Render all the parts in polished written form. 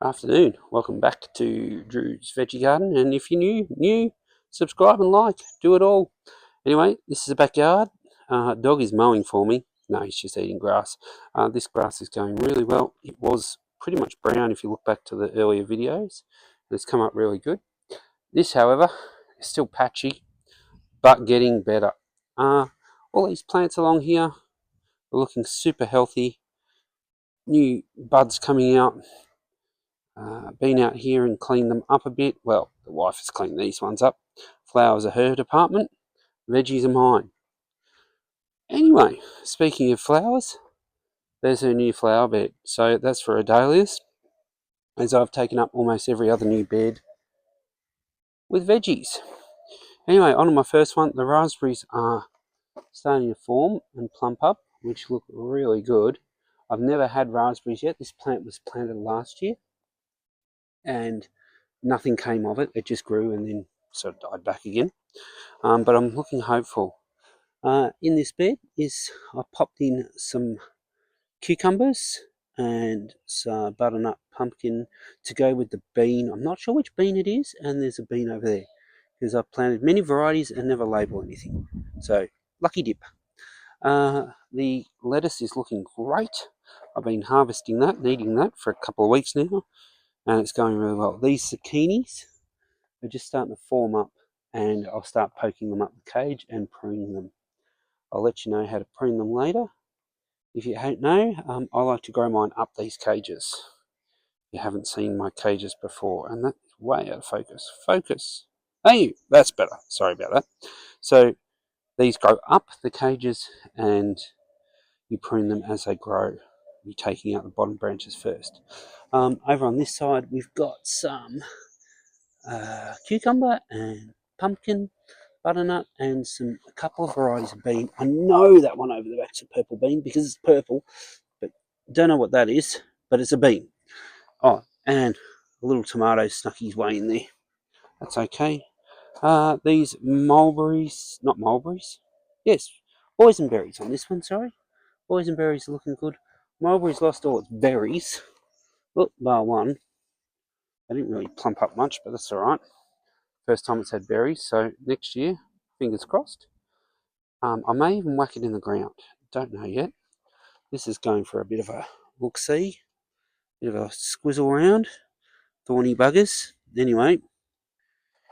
Afternoon, welcome back to Drew's Veggie Garden, and if you're new, subscribe and like, do it all. Anyway, this is the backyard. Dog is mowing for me. No, he's just eating grass. This grass is going really well. It was pretty much brown if you look back to the earlier videos, and it's come up really good. This, however, is still patchy, but getting better. All these plants along here are looking super healthy. New buds coming out. Been out here and cleaned them up a bit. Well, the wife has cleaned these ones up. Flowers are her department. Veggies are mine. Anyway, speaking of flowers, there's her new flower bed. So that's for dahlias, as I've taken up almost every other new bed with veggies. Anyway, on to my first one. The raspberries are starting to form and plump up, which look really good. I've never had raspberries yet. This plant was planted last year, and nothing came of it. It just grew and then sort of died back again. But I'm looking hopeful. In this bed I popped in some cucumbers and some butternut pumpkin to go with the bean. I'm not sure which bean it is, and there's a bean over there because I've planted many varieties and never label anything. So lucky dip. The lettuce is looking great. I've been harvesting that, eating that for a couple of weeks now, and it's going really well. These zucchinis are just starting to form up, and I'll start poking them up the cage and pruning them. I'll let you know how to prune them later. If you don't know, I like to grow mine up these cages. You haven't seen my cages before, and that's way out of focus. Focus. Hey, that's better. Sorry about that. So these grow up the cages, and you prune them as they grow. You're taking out the bottom branches first. Over on this side, we've got some cucumber and pumpkin, butternut, and a couple of varieties of bean. I know that one over the back's a purple bean because it's purple, but don't know what that is, but it's a bean. Oh, and a little tomato snuck his way in there. That's okay. These mulberries, not mulberries, yes, boysenberries on this one, sorry. Boysenberries are looking good. Mulberries lost all its berries. Look, bar one. They didn't really plump up much, but that's alright. First time it's had berries, so next year, fingers crossed. I may even whack it in the ground. Don't know yet. This is going for a bit of a look-see, bit of a squizzle around. Thorny buggers. Anyway,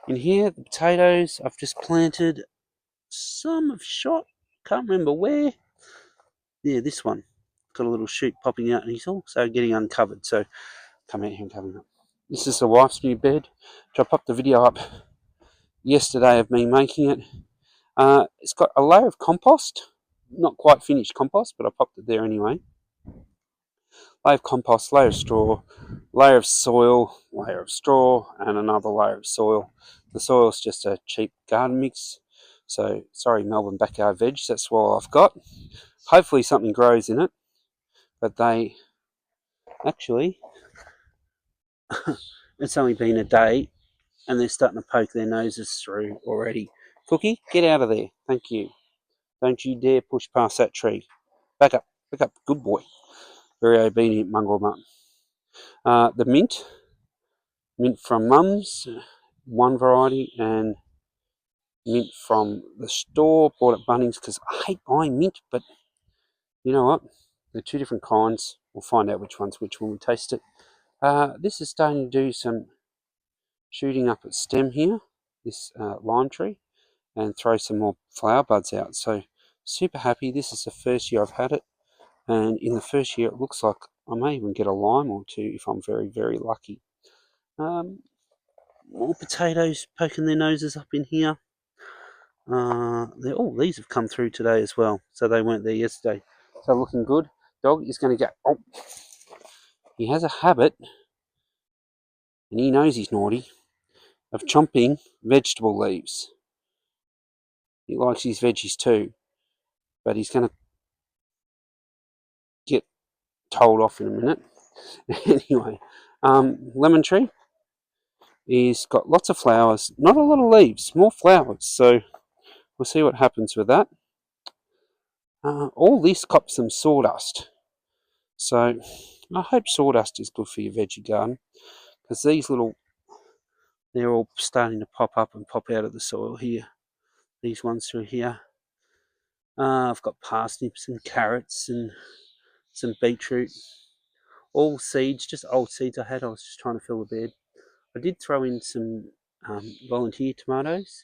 in here, the potatoes I've just planted. Some have shot. Can't remember where. Yeah, this one. Got a little shoot popping out and he's also getting uncovered. So come out here and cover it up. This is the wife's new bed, which I popped the video up yesterday of me making it. It's got a layer of compost. Not quite finished compost, but I popped it there anyway. Layer of compost, layer of straw, layer of soil, layer of straw, and another layer of soil. The soil is just a cheap garden mix. So, sorry, Melbourne backyard veg, that's all I've got. Hopefully something grows in it. But they actually, it's only been a day and they're starting to poke their noses through already. Cookie, get out of there. Thank you. Don't you dare push past that tree. Back up. Good boy. Very obedient mongrel mutton. The mint from Mum's, one variety, and mint from the store. Bought at Bunnings because I hate buying mint, but you know what? They're two different kinds. We'll find out which one's which when we taste it. This is starting to do some shooting up its stem here, this lime tree, and throw some more flower buds out. So super happy. This is the first year I've had it, and in the first year it looks like I may even get a lime or two if I'm very, very lucky. More potatoes poking their noses up in here. These have come through today as well, so they weren't there yesterday. So looking good. Dog is going to go. Oh, he has a habit, and he knows he's naughty, of chomping vegetable leaves. He likes his veggies too, but he's going to get told off in a minute. Anyway, lemon tree. He's got lots of flowers, not a lot of leaves, more flowers. So we'll see what happens with that. All this cops some sawdust. So I hope sawdust is good for your veggie garden, because they're all starting to pop up and pop out of the soil here. These ones through here. I've got parsnips and carrots and some beetroot. All seeds, just old seeds I had. I was just trying to fill the bed. I did throw in some volunteer tomatoes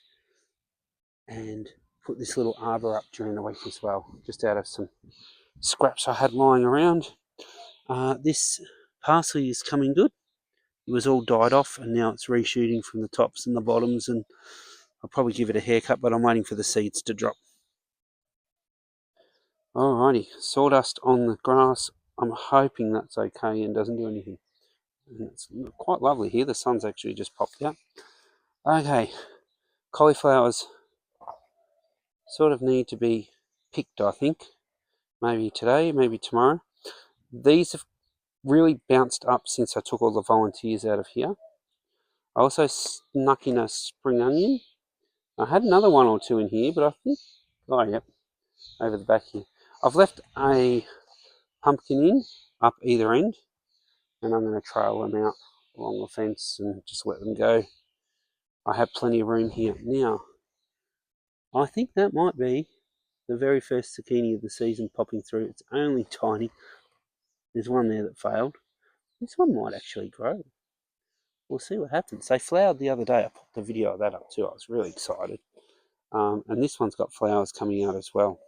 and put this little arbour up during the week as well, just out of some scraps I had lying around. This parsley is coming good. It was all died off and now it's reshooting from the tops and the bottoms, and I'll probably give it a haircut, but I'm waiting for the seeds to drop. Alrighty, sawdust on the grass. I'm hoping that's okay and doesn't do anything. And it's quite lovely here. The sun's actually just popped out. Okay, cauliflowers sort of need to be picked, I think. Maybe today, maybe tomorrow. These have really bounced up since I took all the volunteers out of here. I also snuck in a spring onion. I had another one or two in here, but I think, oh yep, over the back here. I've left a pumpkin in up either end, and I'm going to trail them out along the fence and just let them go. I have plenty of room here. Now, I think that might be the very first zucchini of the season popping through. It's only tiny. There's one there that failed. This one might actually grow. We'll see what happens. They flowered the other day. I popped a video of that up too. I was really excited. And this one's got flowers coming out as well.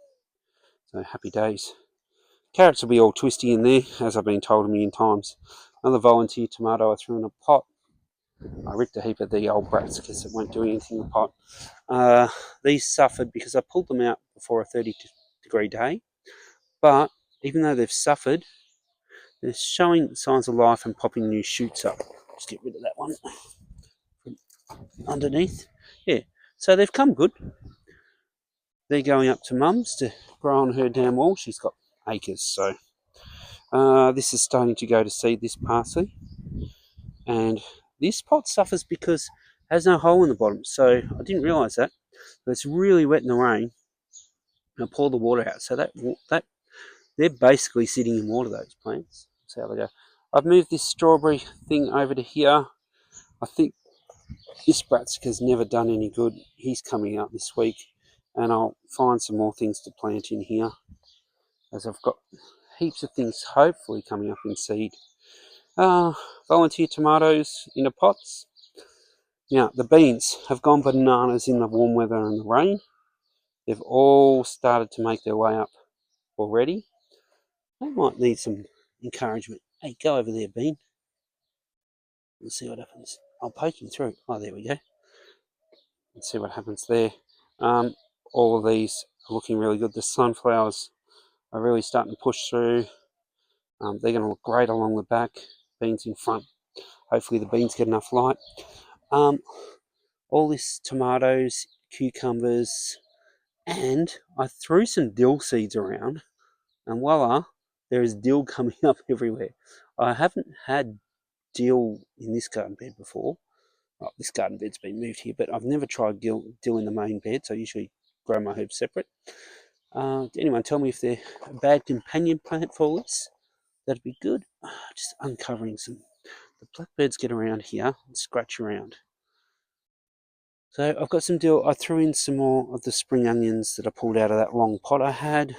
So happy days. Carrots will be all twisty in there, as I've been told a million times. Another volunteer tomato I threw in a pot. I ripped a heap of the old brassicas that won't do anything in the pot. These suffered because I pulled them out before a 30-degree day. But even though they've suffered, they're showing signs of life and popping new shoots up. Just get rid of that one from underneath. Yeah, so they've come good. They're going up to Mum's to grow on her damn wall. She's got acres, so this is starting to go to seed, this parsley. And this pot suffers because it has no hole in the bottom, so I didn't realise that. But it's really wet in the rain, and I pour the water out. So that they're basically sitting in water, those plants. That's how they go. I've moved this strawberry thing over to here. I think this brassica's never done any good. He's coming out this week, and I'll find some more things to plant in here, as I've got heaps of things hopefully coming up in seed. Volunteer tomatoes in the pots. Now, the beans have gone bananas in the warm weather and the rain. They've all started to make their way up already. They might need some encouragement. Hey, go over there, bean. Let's see what happens. I'll poke him through. Oh, there we go. Let's see what happens there. All of these are looking really good. The sunflowers are really starting to push through. They're going to look great along the back. Beans in front. Hopefully the beans get enough light. All this tomatoes, cucumbers, and I threw some dill seeds around, and voila, there is dill coming up everywhere. I haven't had dill in this garden bed before. Oh, this garden bed's been moved here, but I've never tried dill in the main bed, so I usually grow my herbs separate. Anyone tell me if they're a bad companion plant for this? That'd be good. Just uncovering some. The blackbirds get around here and scratch around. So I've got some dill. I threw in some more of the spring onions that I pulled out of that long pot I had.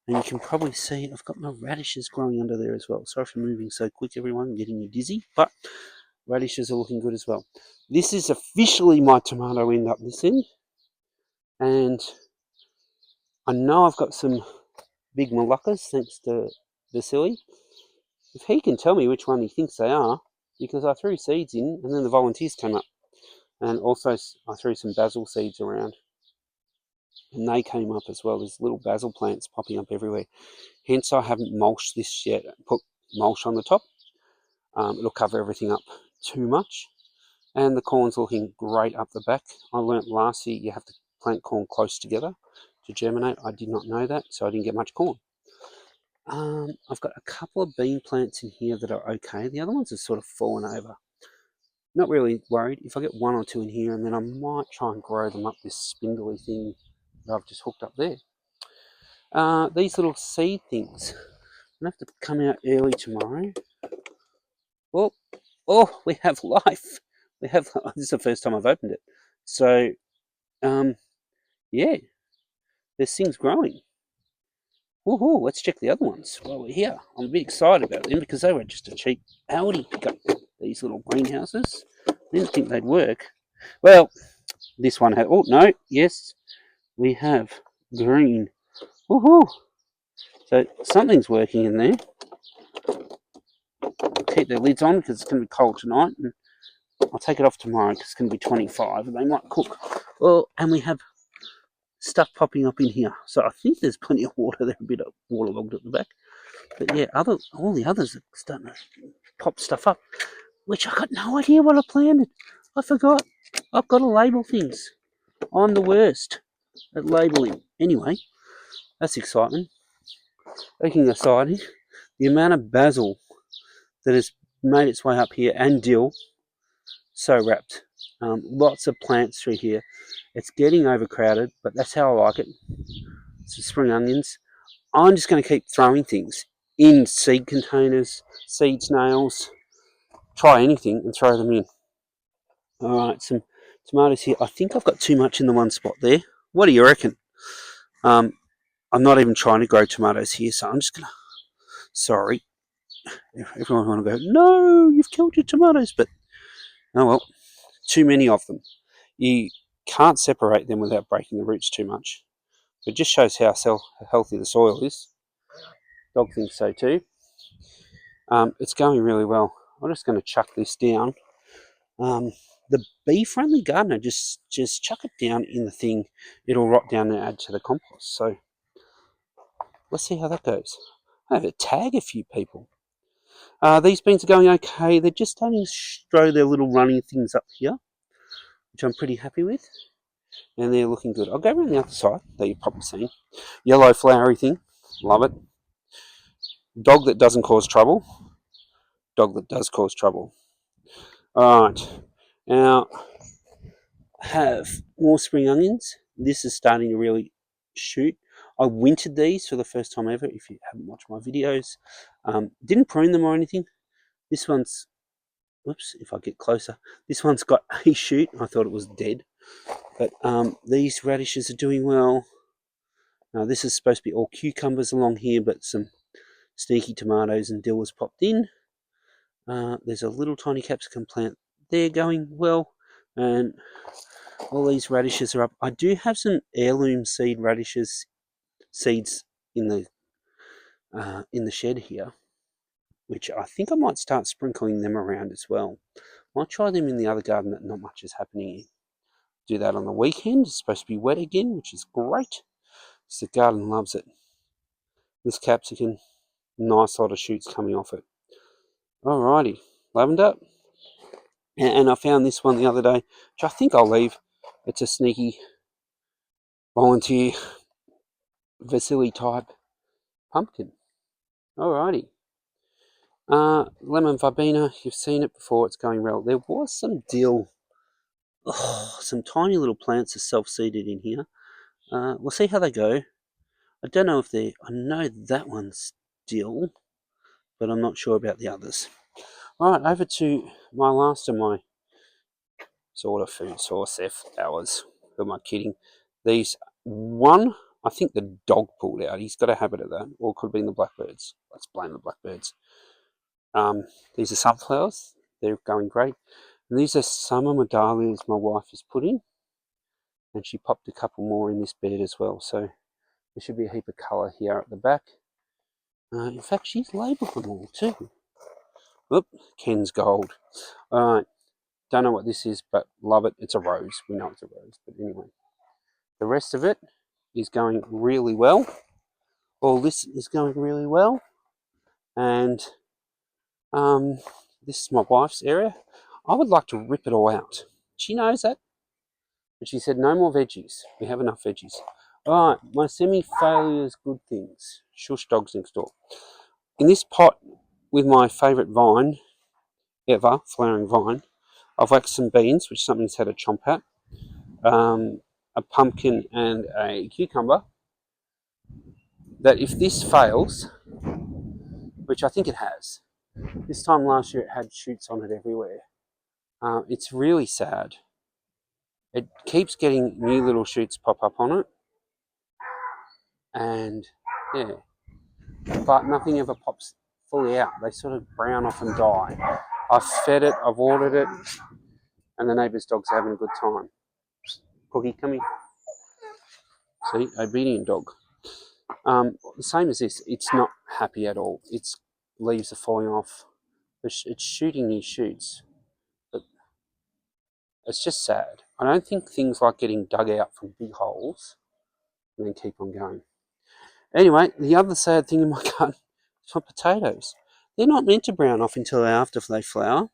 And you can probably see I've got my radishes growing under there as well. Sorry for moving so quick, everyone, I'm getting you dizzy. But radishes are looking good as well. This is officially my tomato end up this end. And I know I've got some big Moluccas, thanks to Vasily. If he can tell me which one he thinks they are, because I threw seeds in and then the volunteers came up. And also I threw some basil seeds around, and they came up as well. There's little basil plants popping up everywhere. Hence I haven't mulched this yet. Put mulch on the top. It'll cover everything up too much. And the corn's looking great up the back. I learnt last year you have to plant corn close together to germinate. I did not know that, so I didn't get much corn. I've got a couple of bean plants in here that are okay. The other ones have sort of fallen over. Not really worried. If I get one or two in here, and then I might try and grow them up this spindly thing that I've just hooked up there. These little seed things, I have to come out early tomorrow. Oh, we have life. We have. This is the first time I've opened it. So, yeah, there's things growing. Woohoo! Let's check the other ones while we're here. I'm a bit excited about them because they were just a cheap Aldi pickup. These little greenhouses. I didn't think they'd work. Well, this one had. Oh no, yes, we have green. Woohoo! So something's working in there. Keep their lids on because it's going to be cold tonight, and I'll take it off tomorrow because it's going to be 25 and they might cook. Well, and we have stuff popping up in here. So I think there's plenty of water. They're a bit waterlogged at the back. But yeah, all the others are starting to pop stuff up, which I got no idea what I planted. I forgot. I've got to label things. I'm the worst at labelling. Anyway, that's exciting. Speaking of exciting, the amount of basil that has made its way up here and dill, so wrapped. Lots of plants through here. It's getting overcrowded, but that's how I like it. Some spring onions. I'm just going to keep throwing things in seed containers, seed snails, try anything and throw them in. Alright, some tomatoes here. I think I've got too much in the one spot there. What do you reckon? I'm not even trying to grow tomatoes here, so I'm just going to... Sorry. Everyone want to go, no, you've killed your tomatoes, but oh well, too many of them. You can't separate them without breaking the roots too much. It just shows how healthy the soil is. Dog thinks so too. It's going really well. I'm just going to chuck this down. The bee-friendly gardener, just chuck it down in the thing. It'll rot down and add to the compost. So let's see how that goes. I have to tag a few people. These beans are going okay. They're just starting to throw their little running things up here, which I'm pretty happy with. And they're looking good. I'll go around the other side that you've probably seen. Yellow flowery thing. Love it. Dog that doesn't cause trouble. Dog that does cause trouble. Alright. Now, have more spring onions. This is starting to really shoot. I wintered these for the first time ever, if you haven't watched my videos. Didn't prune them or anything. This one's, whoops, if I get closer. This one's got a shoot. I thought it was dead. But these radishes are doing well. Now this is supposed to be all cucumbers along here, but some sneaky tomatoes and dill has popped in. There's a little tiny capsicum plant there going well, and all these radishes are up. I do have some heirloom seed radishes seeds in the shed here, which I think I might start sprinkling them around as well. Might try them in the other garden that not much is happening in. Do that on the weekend. It's supposed to be wet again, which is great. So the garden loves it. This capsicum, nice lot of shoots coming off it. Alrighty, lavender. And I found this one the other day, which I think I'll leave. It's a sneaky volunteer Vasily type pumpkin. Alrighty. Lemon verbena, you've seen it before, it's going well. There was some dill. Oh, some tiny little plants are self-seeded in here. We'll see how they go. I don't know if they're... I know that one's dill, but I'm not sure about the others. Alright, over to my last of my sort of food source hours. Who am I kidding? These one, I think the dog pulled out. He's got a habit of that, or it could have been the blackbirds. Let's blame the blackbirds. These are sunflowers. They're going great. And these are summer medallions my wife has put in, and she popped a couple more in this bed as well. So there should be a heap of colour here at the back. In fact, she's labelled them all too. Oop, Ken's gold. Alright, don't know what this is, but love it. It's a rose. We know it's a rose, but anyway. The rest of it is going really well. All this is going really well. And this is my wife's area. I would like to rip it all out. She knows that. But she said, no more veggies. We have enough veggies. Alright, my semi-failures, good things. Shush dogs next door. In this pot with my favourite vine ever, flowering vine, I've waxed some beans, which something's had a chomp at, a pumpkin and a cucumber, that if this fails, which I think it has. This time last year it had shoots on it everywhere. It's really sad. It keeps getting new little shoots pop up on it, and yeah, but nothing ever pops fully out. They sort of brown off and die. I've fed it, I've watered it, and the neighbour's dog's having a good time. Cookie, come here. See, obedient dog. The same as this, it's not happy at all. Its leaves are falling off. It's shooting these shoots. But it's just sad. I don't think things like getting dug out from big holes and then keep on going. Anyway, the other sad thing in my garden is my potatoes. They're not meant to brown off until after they flower,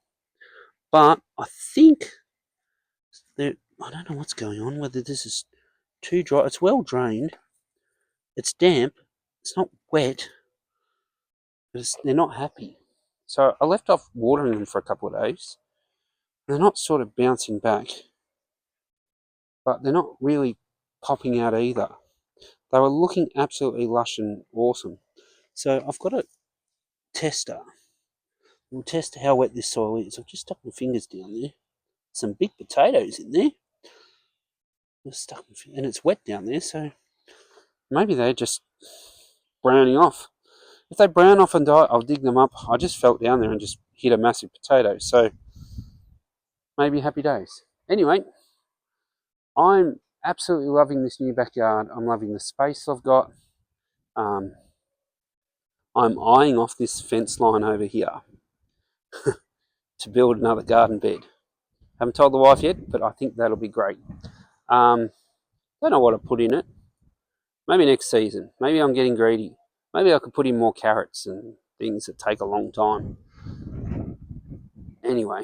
but I think I don't know what's going on, whether this is too dry. It's well drained. It's damp. It's not wet. But they're not happy. So I left off watering them for a couple of days. They're not sort of bouncing back, but they're not really popping out either. They were looking absolutely lush and awesome. So I've got a tester. We'll test how wet this soil is. I've just stuck my fingers down there. Some big potatoes in there. Just stuck my and it's wet down there, so maybe they're just browning off. If they brown off and die, I'll dig them up. I just felt down there and just hit a massive potato. So maybe happy days. Anyway, I'm absolutely loving this new backyard. I'm loving the space I've got. I'm eyeing off this fence line over here to build another garden bed. Haven't told the wife yet, but I think that'll be great. Don't know what to put in it. Maybe next season. Maybe I'm getting greedy. Maybe I could put in more carrots and things that take a long time. Anyway,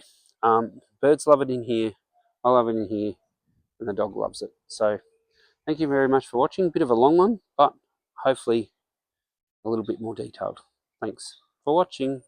birds love it in here. I love it in here. And the dog loves it. So thank you very much for watching. Bit of a long one, but hopefully a little bit more detailed. Thanks for watching.